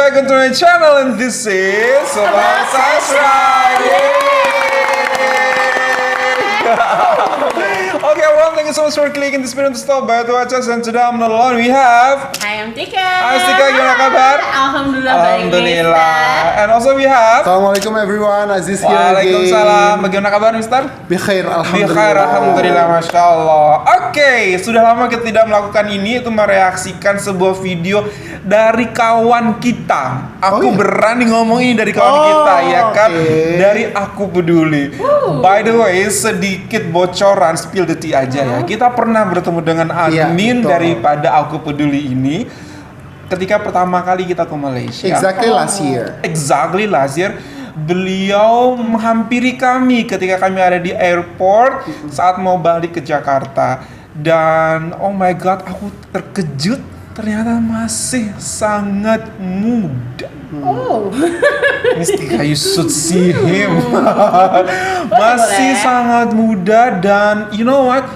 back to my channel and this is Sobat Sastra. Okay, everyone, thank you so much for clicking this video to stop by to watch us. And today I'm not alone. We have. Hai, I'm Tika. Hai Tika, gimana kabar? Alhamdulillah baik. Alhamdulillah. And also we have. Assalamualaikum everyone, Aziz here again. Waalaikumsalam. Bagaimana kabar, Mister? Bikhair, alhamdulillah. Bikhair, alhamdulillah, masya Allah. Oke, sudah lama kita tidak melakukan ini, itu mereaksikan sebuah video dari kawan kita. Aku berani ngomong ini dari kawan kita, ya kan? Dari Aku Peduli. By the way, sedikit bocoran, spill the tea aja ya. Kita pernah bertemu dengan admin daripada Aku Peduli ini ketika pertama kali kita ke Malaysia. Exactly last year. Beliau menghampiri kami ketika kami ada di airport saat mau balik ke Jakarta. Dan oh my god, aku terkejut, ternyata masih sangat muda. Mistika, you should see him. Masih sangat muda. Dan you know what,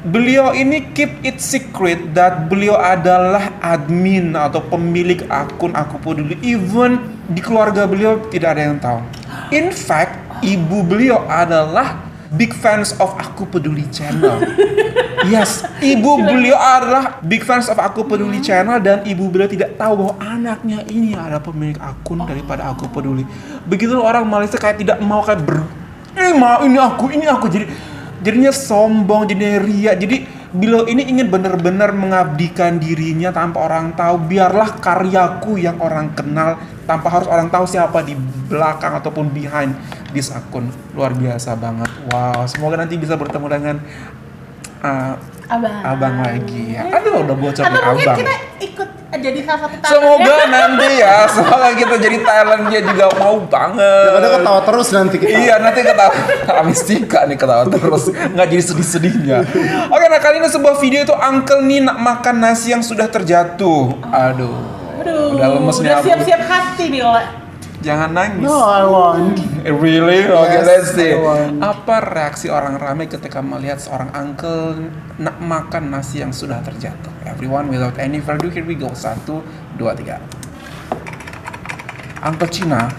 beliau ini keep it secret that beliau adalah admin atau pemilik akun Aku Peduli. Even di keluarga beliau tidak ada yang tahu. In fact, ibu beliau adalah big fans of Aku Peduli channel. Yes, ibu beliau adalah big fans of Aku Peduli channel. Dan ibu beliau tidak tahu bahwa anaknya ini adalah pemilik akun daripada Aku Peduli. Begitu orang Malaysia kayak tidak mau kayak ini aku jadinya sombong, jadinya ria. Jadi beliau ini ingin benar-benar mengabdikan dirinya tanpa orang tahu. Biarlah karyaku yang orang kenal tanpa harus orang tahu siapa di belakang ataupun behind this akun. Luar biasa banget. Wow, semoga nanti bisa bertemu dengan abang lagi ya. Aduh, udah bocor nih abang. Atau mungkin kita ikut jadi salah satu talent. Semoga nanti ya, semoga kita jadi talent, dia juga mau banget. Ada ketawa terus nanti kita. Iya, nanti ketawa. Mistika nih ketawa terus, nggak jadi sedih-sedihnya. Oke, nah kali ini sebuah video itu uncle nih nak makan nasi yang sudah terjatuh. Aduh, udah lemes nih. Udah siap-siap hati nih, Jangan nangis. No, I want. Really? Oke, Yes, let's see. I want. Apa reaksi orang ramai ketika melihat seorang uncle nak makan nasi yang sudah terjatuh? Everyone, without any further ado, here we go. 1, 2, 3. Uncle Cina.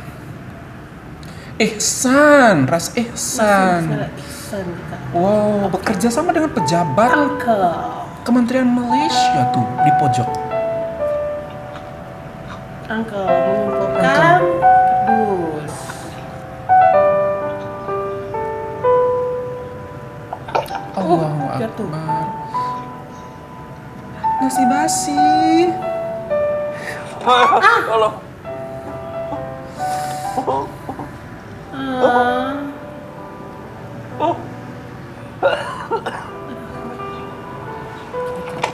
Ihsan, ras Ihsan. Wow, bekerja sama dengan pejabat Uncle. Kementerian Malaysia tuh di pojok. Uncle mengumpulkan kardus. Allahu jatuh. Akbar. Nasi basi. Tolong.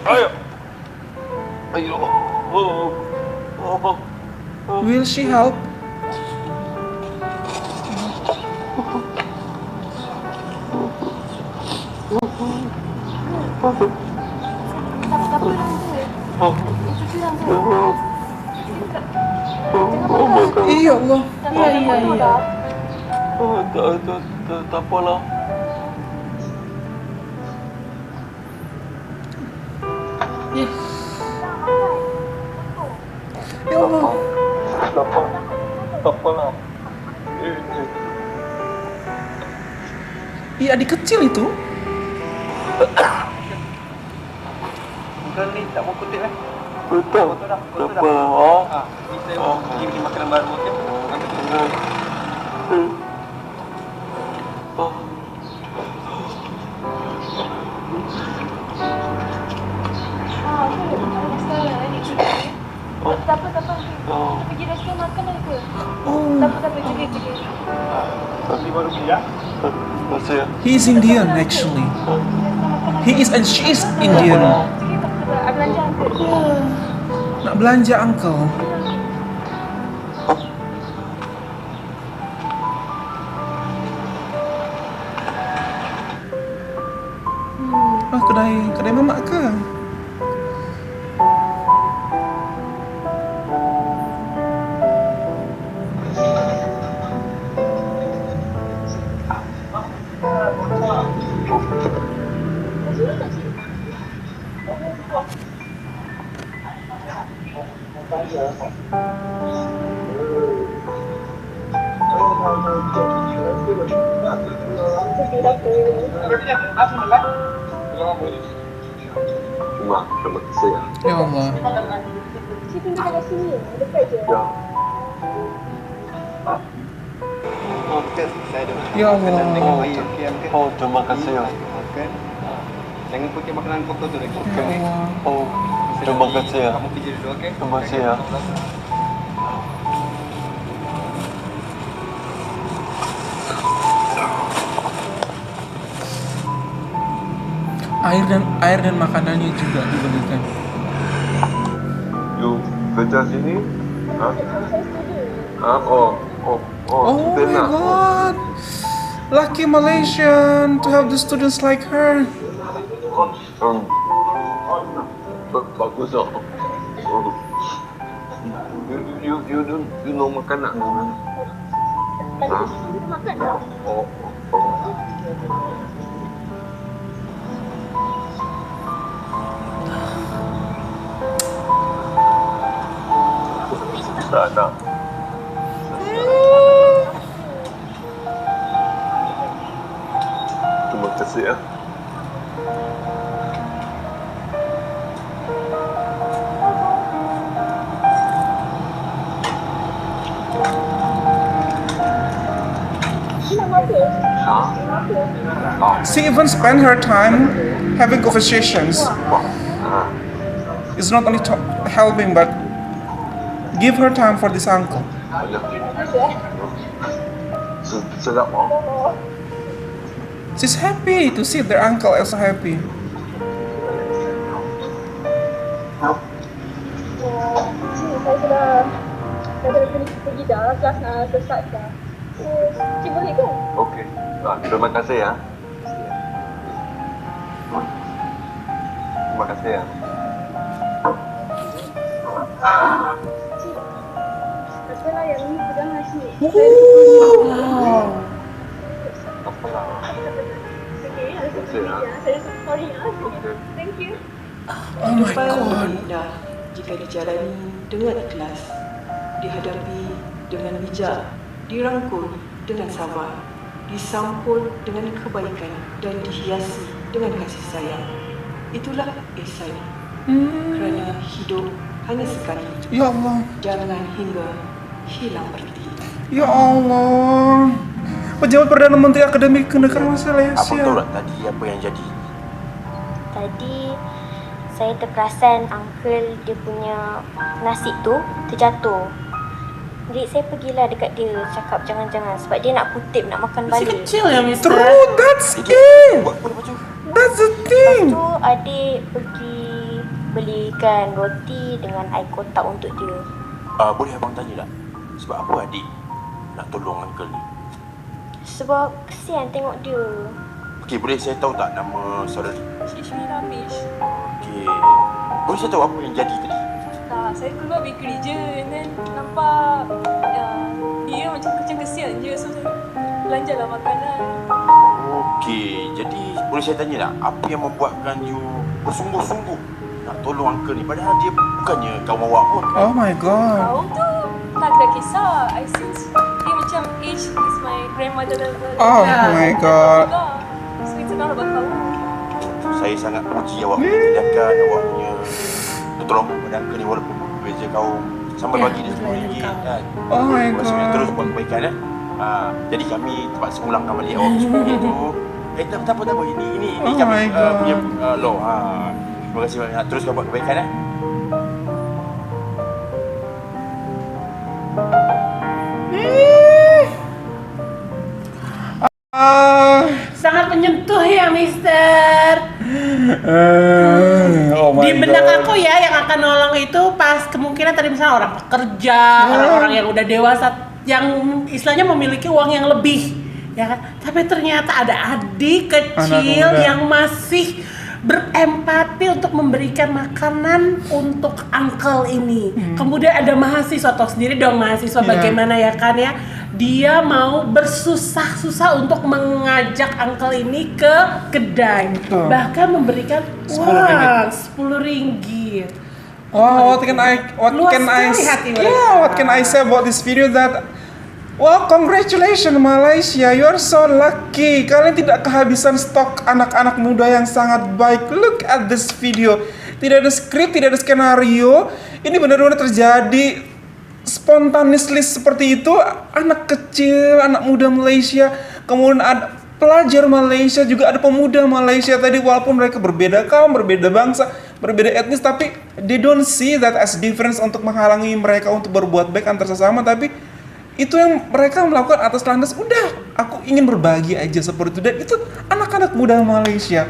Ayo. Ayo. Will she help? Iya Allah. Iya. Tak apalah. Ya Allah. Tak apalah. Iya, adik kecil itu. Bukan ni, tak mau kutip Betul. Tak apa. Oh. Ni saya mau pergi makanan baru mungkin. Tak apa. Kita pergi restoran makan dah ke? Tak apa, jaga. Nanti baru pergi ya. Terima kasih. He is Indian actually. He is and she is Indian. Kita belanja uncle. Nak belanja uncle. Oh, kedai mamak ke? Cuma terima kasih ya. Ya Allah. Saya tinggal kat sini, dekat je. Ya. Okey, saya ada. Ya Allah. Oh, terima kasih ya. Jangan pakai makanan kotor tu lagi. Ya Allah. Oh, terima kasih ya. Kamu kerja dulu, okey? Terima kasih ya. Air dan makanannya juga diberikan. You kerja sini? Ha? Ha? Oh kita my nak. god. Lucky Malaysian to have the students like her. Hmm. Bagus tak? You know makan nak? Ha? Makan tak? Oh. Tak. Terima kasih ya. She even spent her time having conversations. It's not only helping, but give her time for this uncle. Sedap oh. She's happy to see their uncle also happy. Saya dah pergi dah, kelas nak selesai dah. Cik boleh ke? Okey. Terima kasih ya. Terima kasih ya. Cik, katalah yang ni pegang nasi. Wow. Apalah. Okay, harus pergi ya. Saya sorry ya. Thank you. Oh my Kehidupan god. indah jika dijalani dengan ikhlas, dihadapi dengan bijak, dirangkul dengan sabar, disampul dengan kebaikan dan dihiasi dengan kasih sayang. Itulah ihsan. Kerana hidup hanya sekali. Ya Allah. Jangan hingga hilang erti. Ya Allah. Pejabat Perdana Menteri Akademi Kenegaraan Malaysia. Apa betul tak tadi apa yang jadi? Tadi saya terperasan uncle dia punya nasi tu terjatuh. Jadi saya pergilah dekat dia cakap jangan-jangan sebab dia nak kutip nak makan Masih balik. kecil ya, Mister. True, that's it. Buat apa lepas tu? That's the Lepas thing. tu adik pergi belikan roti dengan air kotak untuk dia. Boleh abang tanya tak? Sebab apa adik nak tolong uncle ni? Sebab kesian tengok dia. Okey, boleh saya tahu tak nama saudari? Shishmi Ramesh. Okey. Boleh saya tahu apa yang jadi tadi? Tak, saya keluar bakery je and then nampak dia macam kesian je. So saya belanjalah makanan. Okey, jadi boleh saya tanya tak? Apa yang membuatkan you bersungguh-sungguh nak tolong uncle ni? Padahal dia bukannya kawan awak pun. Oh my god. Tahu tu tak ada kisah. I since dia macam age is my grandmother level. Oh my god. So it's not about kawan. Saya sangat puji awak punya tindakan, awak punya pertolongan pada uncle ni walaupun berbeza kaum. Sampai Ya, bagi dia RM10 kan. Oh my Maksudnya god. terus buat kebaikan jadi kami terpaksa pulangkan balik awak RM10 tu. Tak apa. Ini Oh kami my God. punya law. Terima kasih banyak. Teruskan buat kebaikan Sangat menyentuh ya, Mister. Oh my Di benak god. aku ya, yang akan nolong itu pas kemungkinan tadi misalnya orang pekerja, orang-orang yang udah dewasa, yang istilahnya memiliki uang yang lebih, ya kan? Tapi ternyata ada adik kecil Anak muda. yang masih berempati untuk memberikan makanan untuk uncle ini. Kemudian ada mahasiswa, toh sendiri dong mahasiswa Iya. bagaimana ya kan ya? Dia mau bersusah-susah untuk mengajak uncle ini ke kedai. Betul. Bahkan memberikan 10 uang 10 ringgit. Wow, what can I Luas sekali hati mereka. what can I say about this video that Well, congratulations Malaysia, you are so lucky. Kalian tidak kehabisan stok anak-anak muda yang sangat baik. Look at this video. Tidak ada skrip, tidak ada skenario. Ini benar-benar terjadi spontaneously seperti itu. Anak kecil, anak muda Malaysia. Kemudian ada pelajar Malaysia, juga ada pemuda Malaysia tadi. Walaupun mereka berbeda kaum, berbeda bangsa, berbeda etnis, tapi they don't see that as difference untuk menghalangi mereka untuk berbuat baik antar sesama. Tapi itu yang mereka melakukan atas landas, udah aku ingin berbagi aja seperti itu. Dan itu anak-anak muda Malaysia.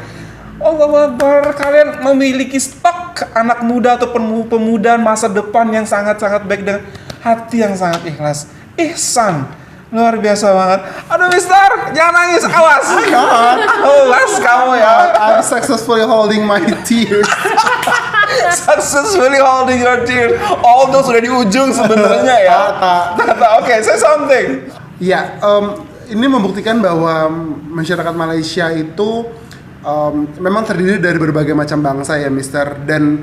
Allah Akbar, kalian memiliki stok anak muda atau pemuda masa depan yang sangat-sangat baik dengan hati yang sangat ikhlas. Ihsan, luar biasa banget. Aduh Mister, jangan nangis, awas. Awas kamu ya. I'm successfully holding my tears. Successfully holding your tears. Although sudah di ujung sebenarnya ya. Oke, say something. Ya, ini membuktikan bahwa masyarakat Malaysia itu memang terdiri dari berbagai macam bangsa ya, Mister. Dan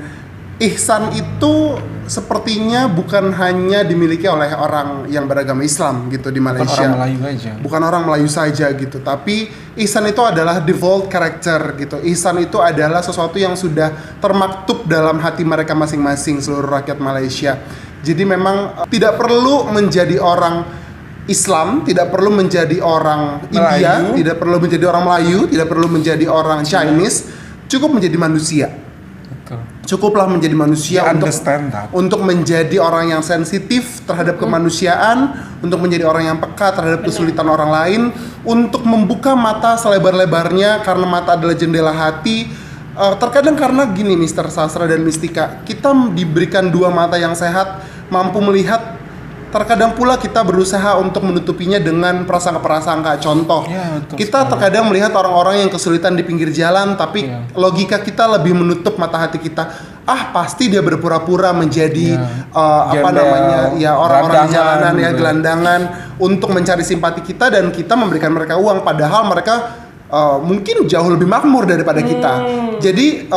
ihsan itu sepertinya bukan hanya dimiliki oleh orang yang beragama Islam gitu di Malaysia. Bukan orang Melayu aja. Bukan orang Melayu saja gitu, tapi ihsan itu adalah default character gitu. Ihsan itu adalah sesuatu yang sudah termaktub dalam hati mereka masing-masing, seluruh rakyat Malaysia. Jadi memang tidak perlu menjadi orang Islam, tidak perlu menjadi orang India, tidak perlu menjadi orang Melayu, tidak perlu menjadi orang Chinese, cukup menjadi manusia. Cukuplah menjadi manusia untuk menjadi orang yang sensitif terhadap kemanusiaan, untuk menjadi orang yang peka terhadap kesulitan orang lain, untuk membuka mata selebar-lebarnya karena mata adalah jendela hati. Terkadang karena gini Mister Sastra dan Mistika, kita diberikan dua mata yang sehat, mampu melihat. Terkadang pula kita berusaha untuk menutupinya dengan prasangka-prasangka. Contoh, kita terkadang melihat orang-orang yang kesulitan di pinggir jalan, tapi logika kita lebih menutup mata hati kita. Pasti dia berpura-pura menjadi orang-orang di jalanan ya, gelandangan untuk mencari simpati kita, dan kita memberikan mereka uang, padahal mereka mungkin jauh lebih makmur daripada kita. Jadi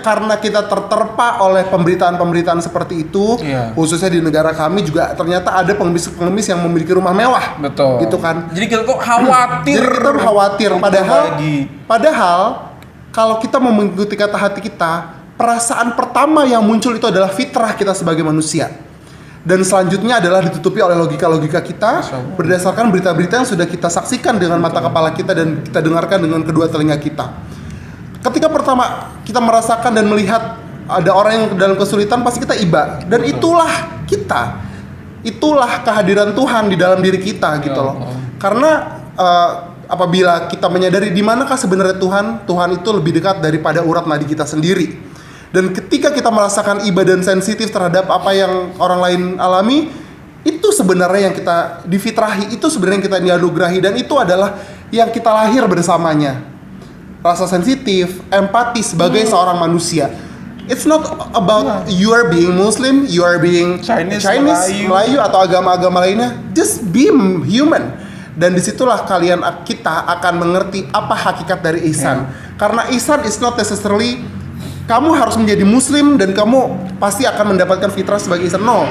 karena kita terterpa oleh pemberitaan-pemberitaan seperti itu, khususnya di negara kami juga ternyata ada pengemis-pengemis yang memiliki rumah mewah. Betul. Gitu kan. Jadi kita tuh khawatir. Padahal kalau kita mau mengikuti kata hati kita, perasaan pertama yang muncul itu adalah fitrah kita sebagai manusia. Dan selanjutnya adalah ditutupi oleh logika-logika kita berdasarkan berita-berita yang sudah kita saksikan dengan mata kepala kita dan kita dengarkan dengan kedua telinga kita. Ketika pertama kita merasakan dan melihat ada orang yang dalam kesulitan, pasti kita iba. Dan itulah kita. Itulah kehadiran Tuhan di dalam diri kita gitu loh. Karena apabila kita menyadari di manakah sebenarnya Tuhan, Tuhan itu lebih dekat daripada urat nadi kita sendiri. Dan ketika kita merasakan iba dan sensitif terhadap apa yang orang lain alami, itu sebenarnya yang kita difitrahi, itu sebenarnya yang kita dianugerahi, dan itu adalah yang kita lahir bersamanya. Rasa sensitif, empati sebagai seorang manusia. It's not about you are being Muslim, you are being Chinese, Melayu atau agama-agama lainnya. Just be human. Dan disitulah kita akan mengerti apa hakikat dari ihsan. Karena ihsan is not necessarily kamu harus menjadi Muslim dan kamu pasti akan mendapatkan fitrah sebagai ihsan. No,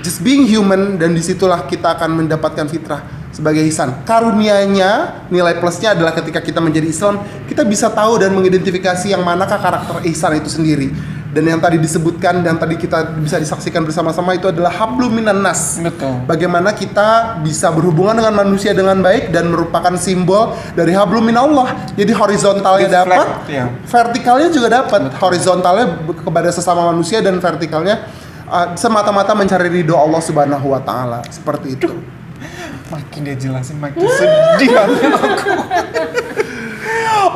just being human, dan disitulah kita akan mendapatkan fitrah sebagai ihsan. Karunianya, nilai plusnya adalah ketika kita menjadi Islam, kita bisa tahu dan mengidentifikasi yang manakah karakter ihsan itu sendiri. Dan yang tadi disebutkan dan tadi kita bisa disaksikan bersama-sama itu adalah hablum minan nas. Betul. Bagaimana kita bisa berhubungan dengan manusia dengan baik dan merupakan simbol dari hablum minallah. Jadi horizontalnya dapat, vertikalnya juga dapat. Horizontalnya kepada sesama manusia dan vertikalnya semata-mata mencari ridho Allah Subhanahu wa taala. Seperti itu. Makin dia jelasin makin sedih hati aku.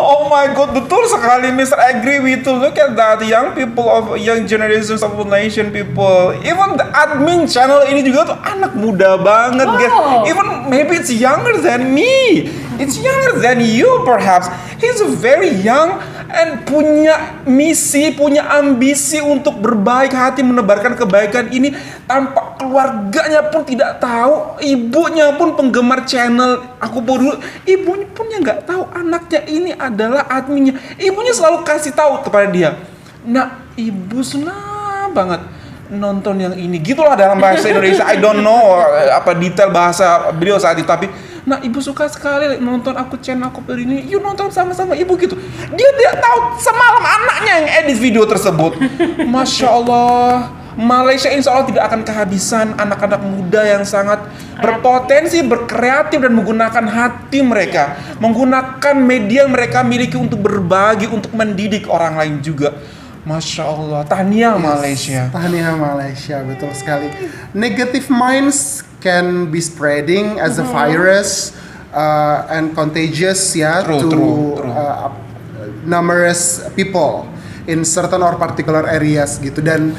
Oh my god, betul sekali Mr. Agree with you. Look at that, young generations of Malaysian people. Even the admin channel ini juga tuh anak muda banget, guys. Even maybe it's younger than me. It's younger than you perhaps. He's very young and punya misi, punya ambisi untuk berbaik hati, menebarkan kebaikan ini tanpa keluarganya pun tidak tahu, ibunya pun penggemar channel aku dulu, ibunya pun yang nggak tahu anaknya ini adalah adminnya. Ibunya selalu kasih tahu kepada dia, nah ibu senang banget nonton yang ini gitulah dalam bahasa Indonesia. I don't know apa detail bahasa beliau saat itu, tapi nah ibu suka sekali nonton aku channel aku ini, yuk nonton sama-sama ibu gitu. Dia tidak tahu semalam anaknya yang edit video tersebut. Masya Allah, Malaysia insya Allah tidak akan kehabisan anak-anak muda yang sangat berpotensi, berkreatif dan menggunakan hati mereka, menggunakan media yang mereka miliki untuk berbagi, untuk mendidik orang lain juga. Masya Allah, tahniah Malaysia. Tahniah Malaysia, betul sekali. Negative minds can be spreading as a virus and contagious ya True. numerous people in certain or particular areas gitu, dan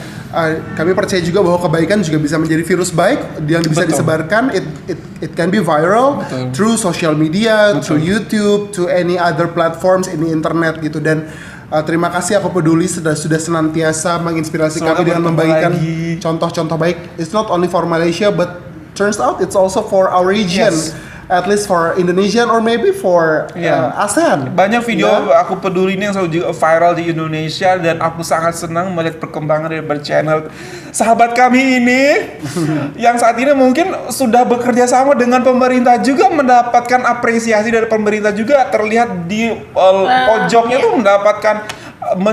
kami percaya juga bahwa kebaikan juga bisa menjadi virus baik yang bisa disebarkan. It can be viral through social media, through YouTube, to any other platforms in the internet gitu. Dan terima kasih Aku Peduli sudah senantiasa menginspirasi kami dengan membagikan contoh-contoh baik. It's not only for Malaysia but turns out it's also for our region. At least for Indonesian or maybe for ASEAN. Banyak video Aku Peduli ini yang selalu viral di Indonesia, dan aku sangat senang melihat perkembangan dari channel sahabat kami ini yang saat ini mungkin sudah bekerja sama dengan pemerintah, juga mendapatkan apresiasi dari pemerintah, juga terlihat di pojoknya tuh mendapatkan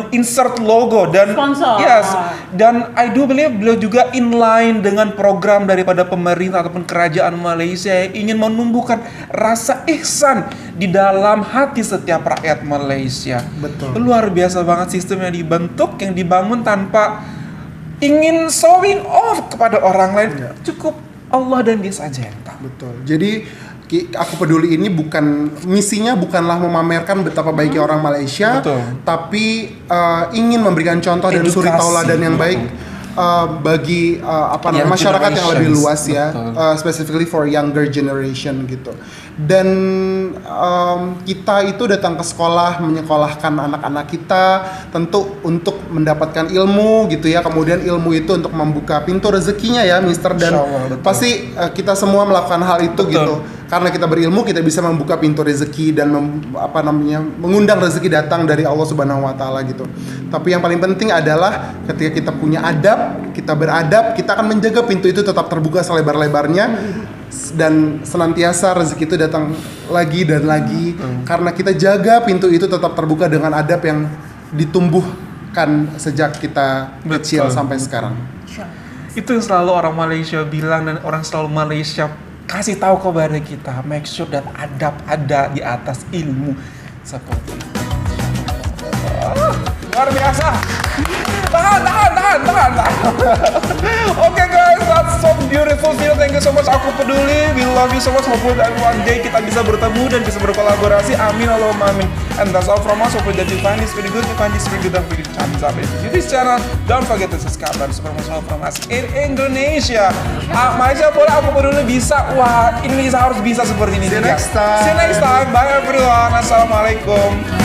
insert logo dan sponsor. Dan I do believe beliau juga inline dengan program daripada pemerintah ataupun kerajaan Malaysia yang ingin menumbuhkan rasa ihsan di dalam hati setiap rakyat Malaysia. Betul. Luar biasa banget sistem yang dibentuk, yang dibangun tanpa ingin showing off kepada orang lain. Cukup Allah dan dia saja yang tahu. Betul. Jadi Aku Peduli ini misinya bukanlah memamerkan betapa baiknya orang Malaysia, tapi ingin memberikan contoh dan suri tauladan yang baik bagi masyarakat yang lebih luas ya, specifically for younger generation gitu. Dan kita itu datang ke sekolah menyekolahkan anak-anak kita tentu untuk mendapatkan ilmu gitu ya. Kemudian ilmu itu untuk membuka pintu rezekinya ya, Mister, dan pasti kita semua melakukan hal itu gitu. Karena kita berilmu, kita bisa membuka pintu rezeki dan mengundang rezeki datang dari Allah Subhanahu wa taala gitu. Tapi yang paling penting adalah ketika kita punya adab, kita beradab, kita akan menjaga pintu itu tetap terbuka selebar-lebarnya, dan senantiasa rezeki itu datang lagi dan lagi karena kita jaga pintu itu tetap terbuka dengan adab yang ditumbuhkan sejak kita kecil sampai sekarang. Itu yang selalu orang Malaysia bilang, dan orang selalu Malaysia kasih tahu kepada kita, make sure that adab ada di atas ilmu seperti itu. Luar biasa. Tahan. Okay guys, that's so beautiful video. Thank you so much Aku Peduli. We love you so much. Hopefully that one day kita bisa bertemu dan bisa berkolaborasi. Amin Allahumma amin. And that's all from us. Hopefully that you find this video good. You find this video good, don't forget to thumbs up. If you do this channel, don't forget to subscribe. Dan super much from us in Indonesia. Malaysia boleh Aku Peduli bisa. Wah, Indonesia harus bisa seperti ini. See you next time. Bye everyone. Assalamualaikum.